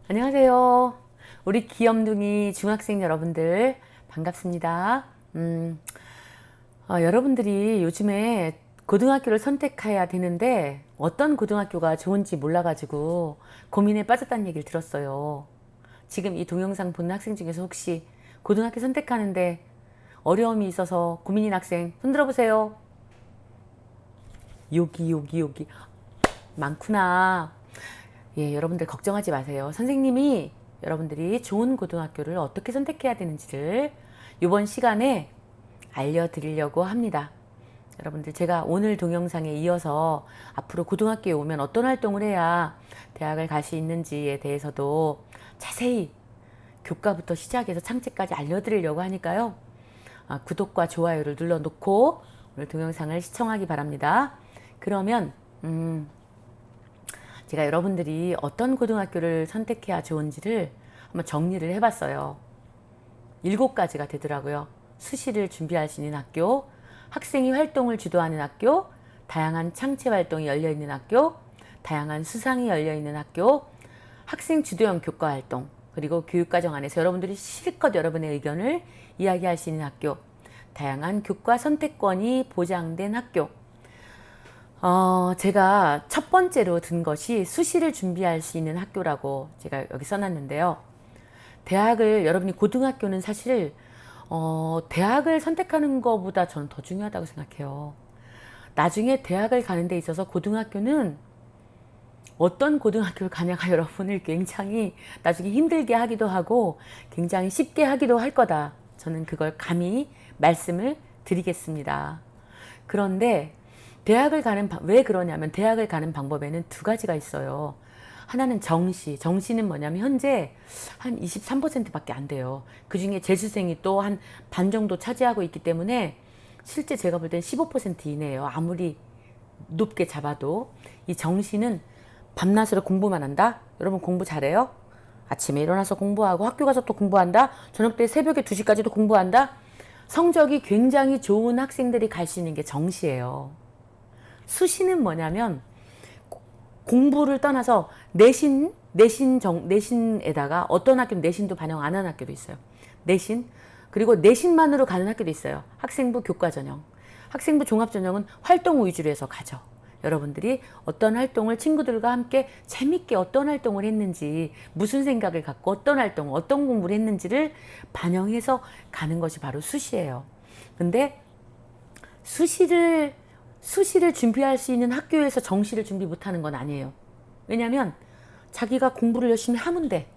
안녕하세요. 우리 귀염둥이 중학생 여러분들 반갑습니다. 여러분들이 요즘에 고등학교를 선택해야 되는데 어떤 고등학교가 좋은지 몰라가지고 고민에 빠졌다는 얘기를 들었어요. 지금 이 동영상 보는 학생 중에서 혹시 고등학교 선택하는데 어려움이 있어서 고민인 학생 손 들어보세요. 여기 많구나. 예, 여러분들 걱정하지 마세요. 선생님이 여러분들이 좋은 고등학교를 어떻게 선택해야 되는지를 이번 시간에 알려드리려고 합니다. 여러분들 제가 오늘 동영상에 이어서 앞으로 고등학교에 오면 어떤 활동을 해야 대학을 갈 수 있는지에 대해서도 자세히 교과부터 시작해서 창제까지 알려드리려고 하니까요. 구독과 좋아요를 눌러놓고 오늘 동영상을 시청하기 바랍니다. 그러면 제가 여러분들이 어떤 고등학교를 선택해야 좋은지를 한번 정리를 해봤어요. 7가지가 되더라고요. 수시를 준비할 수 있는 학교, 학생이 활동을 주도하는 학교, 다양한 창체 활동이 열려있는 학교, 다양한 수상이 열려있는 학교, 학생 주도형 교과 활동, 그리고 교육과정 안에서 여러분들이 실컷 여러분의 의견을 이야기할 수 있는 학교, 다양한 교과 선택권이 보장된 학교. 제가 첫 번째로 든 것이 수시를 준비할 수 있는 학교라고 제가 여기 써놨는데요. 대학을, 여러분이 고등학교는 사실, 대학을 선택하는 것보다 저는 더 중요하다고 생각해요. 나중에 대학을 가는 데 있어서 고등학교는 어떤 고등학교를 가냐가 여러분을 굉장히 나중에 힘들게 하기도 하고 굉장히 쉽게 하기도 할 거다. 저는 그걸 감히 말씀을 드리겠습니다. 그런데 왜 그러냐면 대학을 가는 방법에는 2가지가 있어요. 하나는 정시는 뭐냐면 현재 한 23%밖에 안 돼요. 그 중에 재수생이 또 한 반 정도 차지하고 있기 때문에 실제 제가 볼 땐 15% 이내예요. 아무리 높게 잡아도. 이 정시는 밤낮으로 공부만 한다? 여러분 공부 잘해요? 아침에 일어나서 공부하고 학교 가서 또 공부한다? 저녁 때 새벽에 2시까지도 공부한다? 성적이 굉장히 좋은 학생들이 갈 수 있는 게 정시예요. 수시는 뭐냐면 공부를 떠나서 내신에다가 어떤 학교는 내신도 반영 안 하는 학교도 있어요. 그리고 내신만으로 가는 학교도 있어요. 학생부 교과전형. 학생부 종합전형은 활동 위주로 해서 가죠. 여러분들이 어떤 활동을 친구들과 함께 재밌게 어떤 활동을 했는지, 무슨 생각을 갖고 어떤 활동, 어떤 공부를 했는지를 반영해서 가는 것이 바로 수시예요. 근데 수시를 준비할 수 있는 학교에서 정시를 준비 못하는 건 아니에요. 왜냐하면 자기가 공부를 열심히 하면 돼.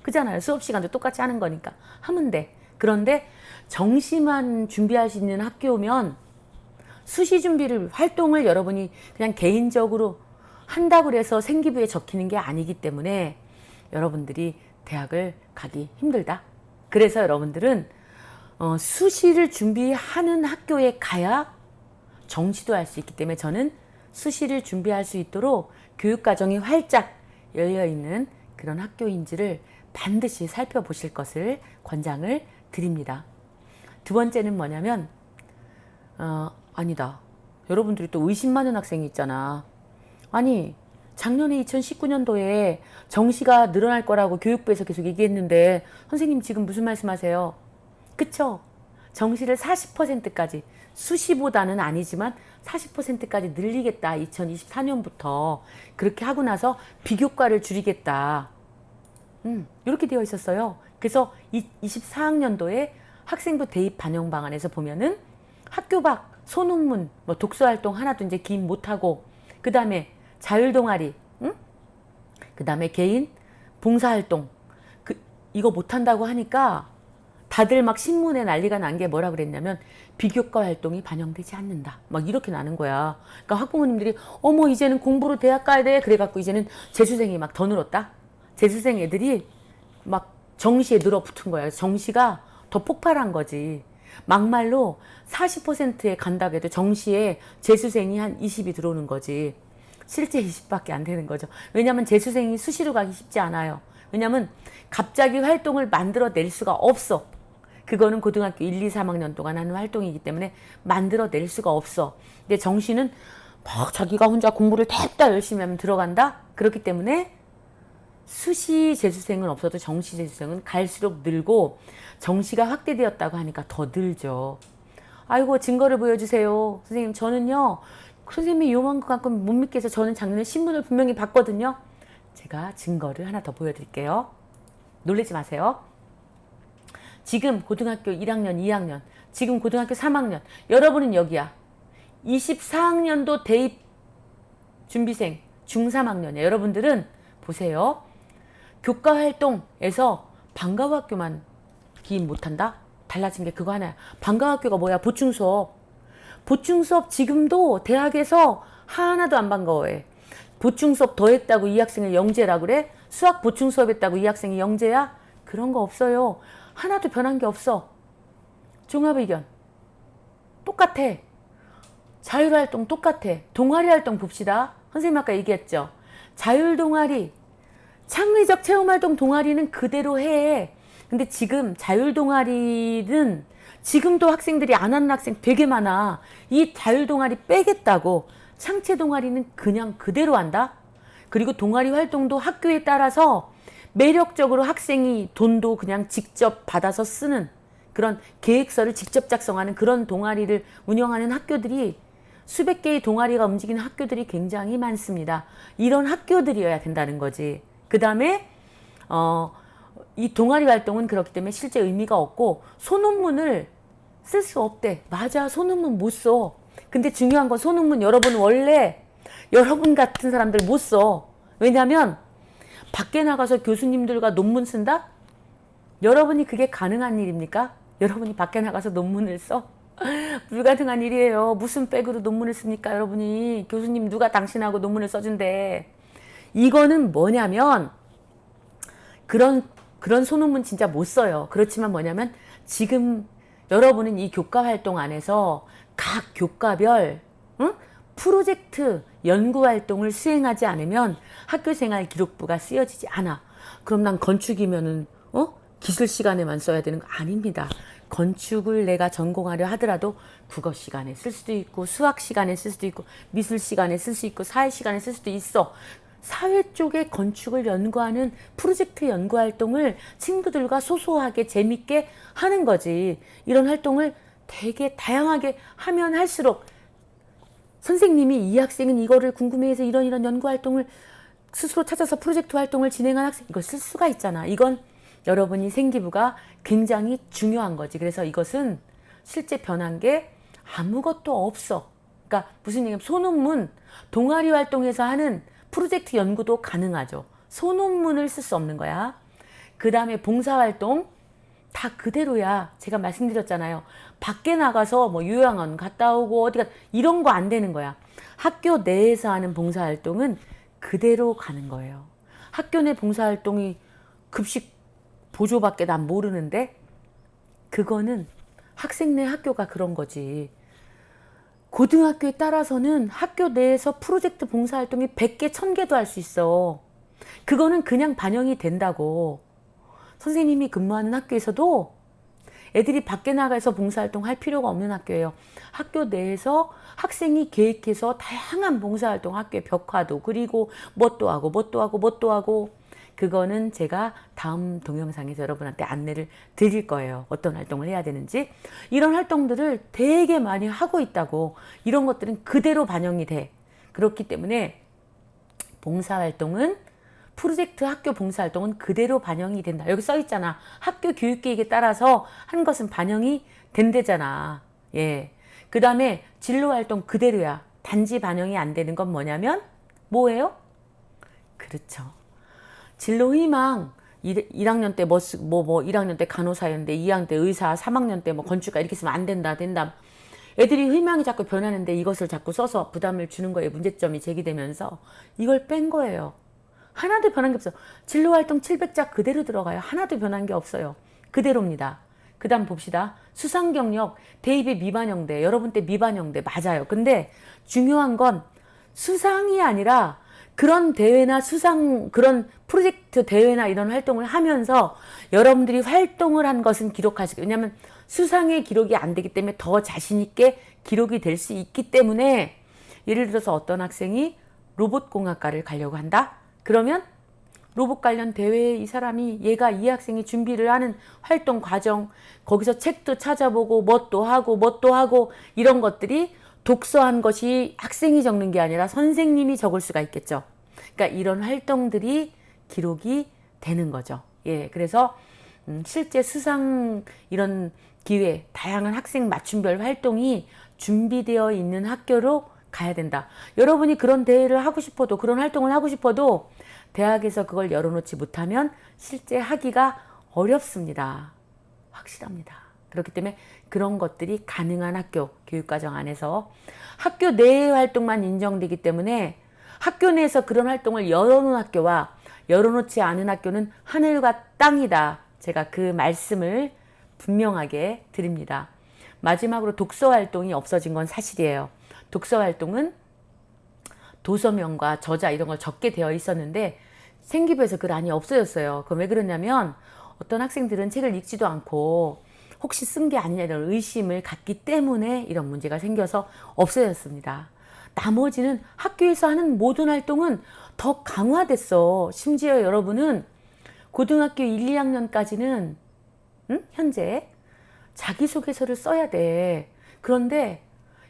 그잖아요. 수업 시간도 똑같이 하는 거니까 하면 돼. 그런데 정시만 준비할 수 있는 학교면 수시 활동을 여러분이 그냥 개인적으로 한다고 해서 생기부에 적히는 게 아니기 때문에 여러분들이 대학을 가기 힘들다. 그래서 여러분들은 수시를 준비하는 학교에 가야 정시도 할 수 있기 때문에 저는 수시를 준비할 수 있도록 교육과정이 활짝 열려있는 그런 학교인지를 반드시 살펴보실 것을 권장을 드립니다. 2번째는 뭐냐면 아니다. 여러분들이 또 의심 많은 학생이 있잖아. 아니 작년에 2019년도에 정시가 늘어날 거라고 교육부에서 계속 얘기했는데 선생님 지금 무슨 말씀하세요? 그쵸? 정시를 40%까지 수시보다는 아니지만 40%까지 늘리겠다. 2024년부터 그렇게 하고 나서 비교과를 줄이겠다. 이렇게 되어 있었어요. 그래서 24학년도에 학생부 대입 반영 방안에서 보면은 학교 밖 소논문, 독서활동 하나도 이제 기임 못하고, 그 다음에 자율동아리, 그 다음에 개인 봉사활동, 이거 못한다고 하니까 다들 막 신문에 난리가 난 게 뭐라 그랬냐면 비교과 활동이 반영되지 않는다. 막 이렇게 나는 거야. 그러니까 학부모님들이 어머 이제는 공부로 대학 가야 돼. 그래갖고 이제는 재수생이 막 더 늘었다. 재수생 애들이 막 정시에 늘어붙은 거야. 정시가 더 폭발한 거지. 막말로 40%에 간다고 해도 정시에 재수생이 한 20이 들어오는 거지. 실제 20밖에 안 되는 거죠. 왜냐하면 재수생이 수시로 가기 쉽지 않아요. 왜냐하면 갑자기 활동을 만들어낼 수가 없어. 그거는 고등학교 1, 2, 3학년 동안 하는 활동이기 때문에 만들어낼 수가 없어. 근데 정시는 막 자기가 혼자 공부를 됐다 열심히 하면 들어간다? 그렇기 때문에 수시 재수생은 없어도 정시 재수생은 갈수록 늘고 정시가 확대되었다고 하니까 더 늘죠. 아이고 증거를 보여주세요. 선생님 저는요. 선생님이 요만큼 못 믿겠어서 저는 작년에 신문을 분명히 봤거든요. 제가 증거를 하나 더 보여드릴게요. 놀라지 마세요. 지금 고등학교 1학년, 2학년, 지금 고등학교 3학년, 여러분은 여기야. 24학년도 대입 준비생 중3학년이에요. 여러분들은 보세요. 교과활동에서 방과후학교만 기인 못한다? 달라진 게 그거 하나야. 방과후학교가 뭐야? 보충수업. 보충수업 지금도 대학에서 하나도 안 반가워해. 보충수업 더 했다고 이 학생을 영재라 그래? 수학 보충수업 했다고 이 학생이 영재야? 그런 거 없어요. 하나도 변한 게 없어. 종합의견 똑같아. 자율활동 똑같아. 동아리활동 봅시다. 선생님 아까 얘기했죠. 자율동아리, 창의적 체험활동 동아리는 그대로 해. 근데 지금 자율동아리는 지금도 학생들이 안 하는 학생 되게 많아. 이 자율동아리 빼겠다고 창체동아리는 그냥 그대로 한다. 그리고 동아리 활동도 학교에 따라서 매력적으로 학생이 돈도 그냥 직접 받아서 쓰는 그런 계획서를 직접 작성하는 그런 동아리를 운영하는 학교들이 수백 개의 동아리가 움직이는 학교들이 굉장히 많습니다. 이런 학교들이어야 된다는 거지. 그 다음에 이 동아리 활동은 그렇기 때문에 실제 의미가 없고 소논문을 쓸 수 없대. 맞아, 소논문 못 써. 근데 중요한 건 소논문 여러분 원래 여러분 같은 사람들 못 써. 왜냐하면 밖에 나가서 교수님들과 논문 쓴다? 여러분이 그게 가능한 일입니까? 여러분이 밖에 나가서 논문을 써? 불가능한 일이에요. 무슨 백으로 논문을 씁니까? 여러분이 교수님 누가 당신하고 논문을 써준대. 이거는 뭐냐면 그런 소논문 진짜 못 써요. 그렇지만 뭐냐면 지금 여러분은 이 교과 활동 안에서 각 교과별 프로젝트 연구 활동을 수행하지 않으면 학교생활 기록부가 쓰여지지 않아. 그럼 난 건축이면은 기술 시간에만 써야 되는 거 아닙니다. 건축을 내가 전공하려 하더라도 국어 시간에 쓸 수도 있고 수학 시간에 쓸 수도 있고 미술 시간에 쓸 수 있고 사회 시간에 쓸 수도 있어. 사회 쪽에 건축을 연구하는 프로젝트 연구 활동을 친구들과 소소하게 재밌게 하는 거지. 이런 활동을 되게 다양하게 하면 할수록 선생님이 이 학생은 이거를 궁금해해서 이런 연구 활동을 스스로 찾아서 프로젝트 활동을 진행한 학생, 이걸 쓸 수가 있잖아. 이건 여러분이 생기부가 굉장히 중요한 거지. 그래서 이것은 실제 변한 게 아무것도 없어. 그러니까 무슨 얘기냐면 소논문, 동아리 활동에서 하는 프로젝트 연구도 가능하죠. 소논문을 쓸 수 없는 거야. 그 다음에 봉사활동 다 그대로야. 제가 말씀드렸잖아요. 밖에 나가서 뭐 요양원 갔다 오고 어디가 이런 거 안 되는 거야. 학교 내에서 하는 봉사활동은 그대로 가는 거예요. 학교 내 봉사활동이 급식 보조밖에 난 모르는데 그거는 학생 내 학교가 그런 거지. 고등학교에 따라서는 학교 내에서 프로젝트 봉사활동이 100개, 1000개도 할 수 있어. 그거는 그냥 반영이 된다고. 선생님이 근무하는 학교에서도 애들이 밖에 나가서 봉사활동 할 필요가 없는 학교예요. 학교 내에서 학생이 계획해서 다양한 봉사활동 학교에 벽화도 그리고 뭣도 하고 그거는 제가 다음 동영상에서 여러분한테 안내를 드릴 거예요. 어떤 활동을 해야 되는지. 이런 활동들을 되게 많이 하고 있다고. 이런 것들은 그대로 반영이 돼. 그렇기 때문에 봉사활동은 프로젝트 학교 봉사활동은 그대로 반영이 된다. 여기 써 있잖아. 학교 교육계획에 따라서 한 것은 반영이 된대잖아. 예. 그 다음에 진로활동 그대로야. 단지 반영이 안 되는 건 뭐냐면 뭐예요? 그렇죠. 진로 희망 1학년 때 1학년 때 간호사였는데 2학년 때 의사, 3학년 때 뭐 건축가 이렇게 쓰면 안 된다. 애들이 희망이 자꾸 변하는데 이것을 자꾸 써서 부담을 주는 거에 문제점이 제기되면서 이걸 뺀 거예요. 하나도 변한 게 없어. 진로활동 700자 그대로 들어가요. 하나도 변한 게 없어요. 그대로입니다. 그 다음 봅시다. 수상경력, 대입의 미반영대. 여러분 때 미반영대 맞아요. 근데 중요한 건 수상이 아니라 그런 대회나 그런 프로젝트 대회나 이런 활동을 하면서 여러분들이 활동을 한 것은 기록하시고, 왜냐하면 수상의 기록이 안 되기 때문에 더 자신있게 기록이 될 수 있기 때문에 예를 들어서 어떤 학생이 로봇공학과를 가려고 한다? 그러면 로봇 관련 대회에 이 사람이 얘가 이 학생이 준비를 하는 활동 과정, 거기서 책도 찾아보고 뭣도 하고 이런 것들이 독서한 것이 학생이 적는 게 아니라 선생님이 적을 수가 있겠죠. 그러니까 이런 활동들이 기록이 되는 거죠. 예, 그래서 실제 수상 이런 기회, 다양한 학생 맞춤별 활동이 준비되어 있는 학교로 가야 된다. 여러분이 그런 대회를 하고 싶어도, 그런 활동을 하고 싶어도 대학에서 그걸 열어놓지 못하면 실제 하기가 어렵습니다. 확실합니다. 그렇기 때문에 그런 것들이 가능한 학교, 교육과정 안에서 학교 내의 활동만 인정되기 때문에 학교 내에서 그런 활동을 열어놓은 학교와 열어놓지 않은 학교는 하늘과 땅이다. 제가 그 말씀을 분명하게 드립니다. 마지막으로 독서 활동이 없어진 건 사실이에요. 독서 활동은 도서명과 저자 이런 걸 적게 되어 있었는데 생기부에서 그 란이 없어졌어요. 그럼 왜 그러냐면 어떤 학생들은 책을 읽지도 않고 혹시 쓴 게 아니냐 이런 의심을 갖기 때문에 이런 문제가 생겨서 없어졌습니다. 나머지는 학교에서 하는 모든 활동은 더 강화됐어. 심지어 여러분은 고등학교 1, 2학년까지는 현재 자기소개서를 써야 돼. 그런데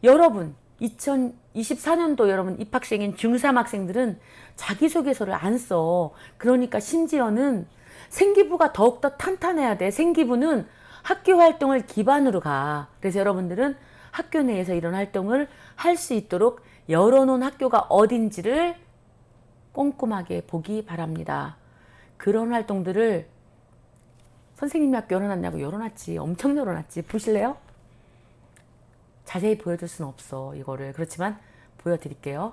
여러분 2024년도 여러분 입학생인 중3 학생들은 자기소개서를 안 써. 그러니까 심지어는 생기부가 더욱더 탄탄해야 돼. 생기부는 학교 활동을 기반으로 가. 그래서 여러분들은 학교 내에서 이런 활동을 할 수 있도록 열어놓은 학교가 어딘지를 꼼꼼하게 보기 바랍니다. 그런 활동들을 선생님이 학교 열어놨냐고 열어놨지. 엄청 열어놨지. 보실래요? 자세히 보여줄 수는 없어. 이거를. 그렇지만 보여드릴게요.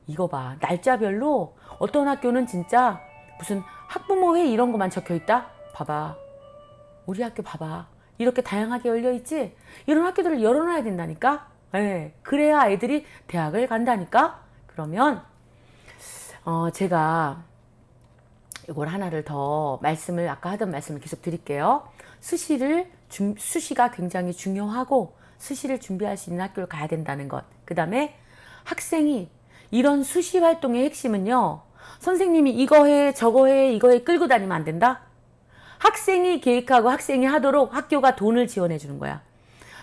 이거 봐. 날짜별로 어떤 학교는 진짜 무슨 학부모 회의 이런 것만 적혀있다? 봐봐. 우리 학교 봐봐. 이렇게 다양하게 열려있지? 이런 학교들을 열어놔야 된다니까? 네. 그래야 애들이 대학을 간다니까? 그러면 제가 이걸 하나를 더 말씀을 아까 하던 말씀을 계속 드릴게요. 수시가 굉장히 중요하고 수시를 준비할 수 있는 학교를 가야 된다는 것. 그 다음에 학생이 이런 수시 활동의 핵심은요. 선생님이 이거 해 저거 해 이거 해 끌고 다니면 안 된다. 학생이 계획하고 학생이 하도록 학교가 돈을 지원해 주는 거야.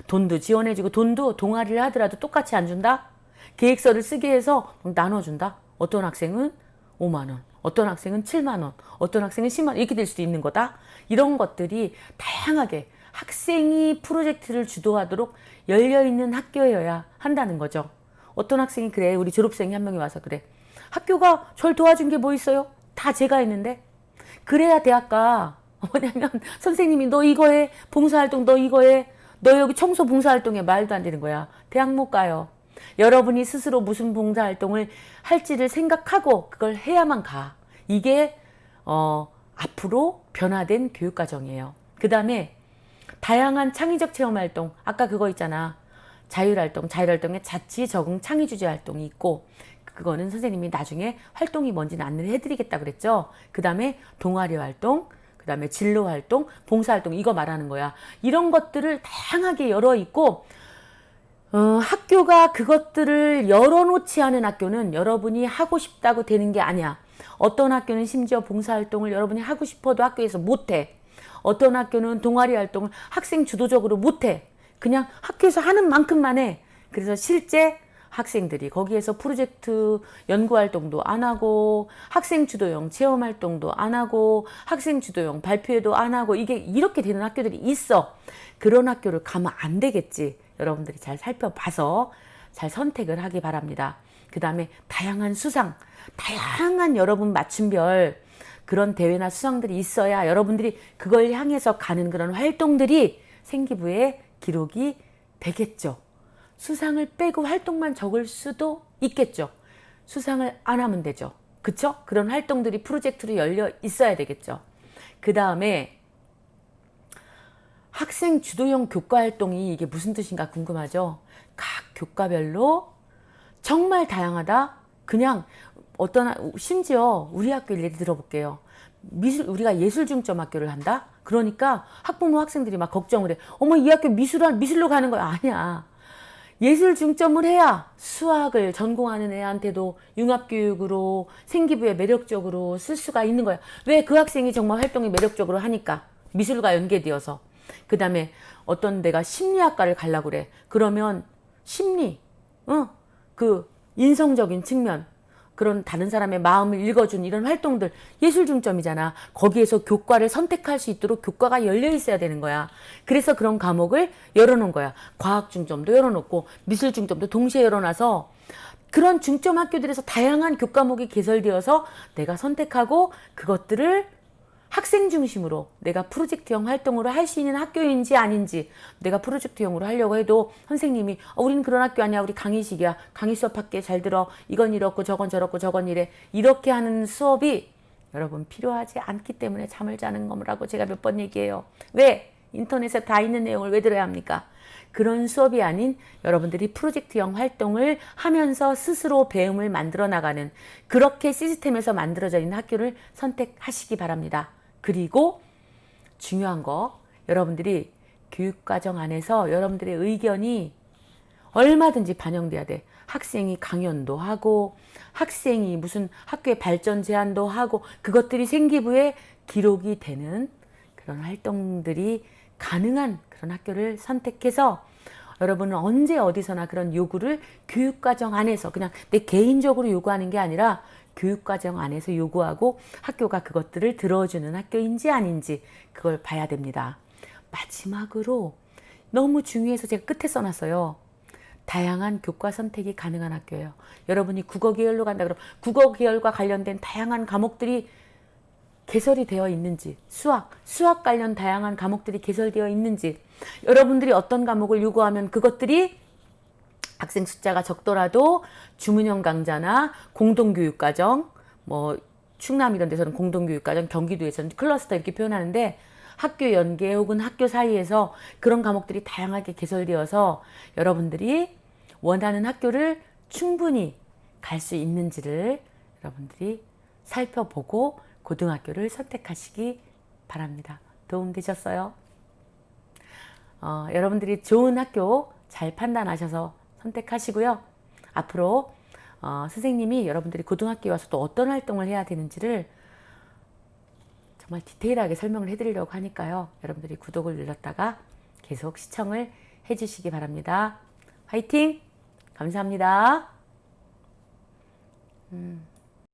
돈도 지원해 주고 돈도 동아리를 하더라도 똑같이 안 준다. 계획서를 쓰게 해서 나눠준다. 어떤 학생은 5만 원, 어떤 학생은 7만 원, 어떤 학생은 10만 원 이렇게 될 수도 있는 거다. 이런 것들이 다양하게 학생이 프로젝트를 주도하도록 열려있는 학교여야 한다는 거죠. 어떤 학생이 그래. 우리 졸업생이 한 명이 와서 그래. 학교가 절 도와준 게 뭐 있어요? 다 제가 했는데. 그래야 대학 가. 뭐냐면 선생님이 너 이거 해. 봉사활동 너 이거 해. 너 여기 청소 봉사활동에 말도 안 되는 거야. 대학 못 가요. 여러분이 스스로 무슨 봉사활동을 할지를 생각하고 그걸 해야만 가. 이게 앞으로 변화된 교육과정이에요. 그 다음에 다양한 창의적 체험활동. 아까 그거 있잖아. 자율활동에 자치, 적응, 창의주제활동이 있고 그거는 선생님이 나중에 활동이 뭔지는 안내를 해드리겠다 그랬죠. 그 다음에 동아리활동, 그 다음에 진로활동, 봉사활동 이거 말하는 거야. 이런 것들을 다양하게 열어있고 학교가 그것들을 열어놓지 않은 학교는 여러분이 하고 싶다고 되는 게 아니야. 어떤 학교는 심지어 봉사활동을 여러분이 하고 싶어도 학교에서 못해. 어떤 학교는 동아리 활동을 학생 주도적으로 못해. 그냥 학교에서 하는 만큼만 해. 그래서 실제 학생들이 거기에서 프로젝트 연구활동도 안 하고 학생 주도형 체험활동도 안 하고 학생 주도형 발표회도 안 하고 이게 이렇게 되는 학교들이 있어. 그런 학교를 가면 안 되겠지. 여러분들이 잘 살펴봐서 잘 선택을 하기 바랍니다. 그 다음에 다양한 수상, 다양한 여러분 맞춤별 그런 대회나 수상들이 있어야 여러분들이 그걸 향해서 가는 그런 활동들이 생기부에 기록이 되겠죠. 수상을 빼고 활동만 적을 수도 있겠죠. 수상을 안 하면 되죠. 그쵸? 그런 활동들이 프로젝트로 열려 있어야 되겠죠. 그 다음에 학생 주도형 교과 활동이 이게 무슨 뜻인가 궁금하죠? 각 교과별로 정말 다양하다. 그냥 심지어 우리 학교 예를 들어볼게요. 우리가 예술 중점 학교를 한다? 그러니까 학부모 학생들이 막 걱정을 해. 어머 이 학교 미술로 가는 거야. 아니야. 예술 중점을 해야 수학을 전공하는 애한테도 융합교육으로 생기부에 매력적으로 쓸 수가 있는 거야. 왜? 그 학생이 정말 활동이 매력적으로 하니까. 미술과 연계되어서. 그 다음에 어떤 데가 심리학과를 가려고 그래. 그러면 심리, 그 인성적인 측면, 그런 다른 사람의 마음을 읽어준 이런 활동들, 예술 중점이잖아. 거기에서 교과를 선택할 수 있도록 교과가 열려 있어야 되는 거야. 그래서 그런 과목을 열어놓은 거야. 과학 중점도 열어놓고 미술 중점도 동시에 열어놔서 그런 중점 학교들에서 다양한 교과목이 개설되어서 내가 선택하고 그것들을 학생 중심으로 내가 프로젝트형 활동으로 할 수 있는 학교인지 아닌지, 내가 프로젝트형으로 하려고 해도 선생님이 우리는 그런 학교 아니야, 우리 강의식이야, 강의 수업할게, 잘 들어, 이건 이렇고 저건 저렇고 저건 이래, 이렇게 하는 수업이 여러분 필요하지 않기 때문에 잠을 자는 거라고 제가 몇 번 얘기해요. 왜? 인터넷에 다 있는 내용을 왜 들어야 합니까? 그런 수업이 아닌 여러분들이 프로젝트형 활동을 하면서 스스로 배움을 만들어 나가는, 그렇게 시스템에서 만들어져 있는 학교를 선택하시기 바랍니다. 그리고 중요한 거, 여러분들이 교육과정 안에서 여러분들의 의견이 얼마든지 반영돼야 돼. 학생이 강연도 하고, 학생이 무슨 학교의 발전 제안도 하고, 그것들이 생기부에 기록이 되는 그런 활동들이 가능한 그런 학교를 선택해서 여러분은 언제 어디서나 그런 요구를 교육과정 안에서, 그냥 내 개인적으로 요구하는 게 아니라 교육과정 안에서 요구하고 학교가 그것들을 들어주는 학교인지 아닌지 그걸 봐야 됩니다. 마지막으로 너무 중요해서 제가 끝에 써놨어요. 다양한 교과 선택이 가능한 학교예요. 여러분이 국어 계열로 간다 그러면 국어 계열과 관련된 다양한 과목들이 개설이 되어 있는지, 수학 관련 다양한 과목들이 개설되어 있는지, 여러분들이 어떤 과목을 요구하면 그것들이 학생 숫자가 적더라도 주문형 강좌나 공동교육과정, 뭐 충남 이런 데서는 공동교육과정, 경기도에서는 클러스터 이렇게 표현하는데, 학교 연계 혹은 학교 사이에서 그런 과목들이 다양하게 개설되어서 여러분들이 원하는 학교를 충분히 갈 수 있는지를 여러분들이 살펴보고 고등학교를 선택하시기 바랍니다. 도움되셨어요? 여러분들이 좋은 학교 잘 판단하셔서 선택하시고요. 앞으로 선생님이 여러분들이 고등학교에 와서 또 어떤 활동을 해야 되는지를 정말 디테일하게 설명을 해드리려고 하니까요. 여러분들이 구독을 눌렀다가 계속 시청을 해주시기 바랍니다. 화이팅! 감사합니다.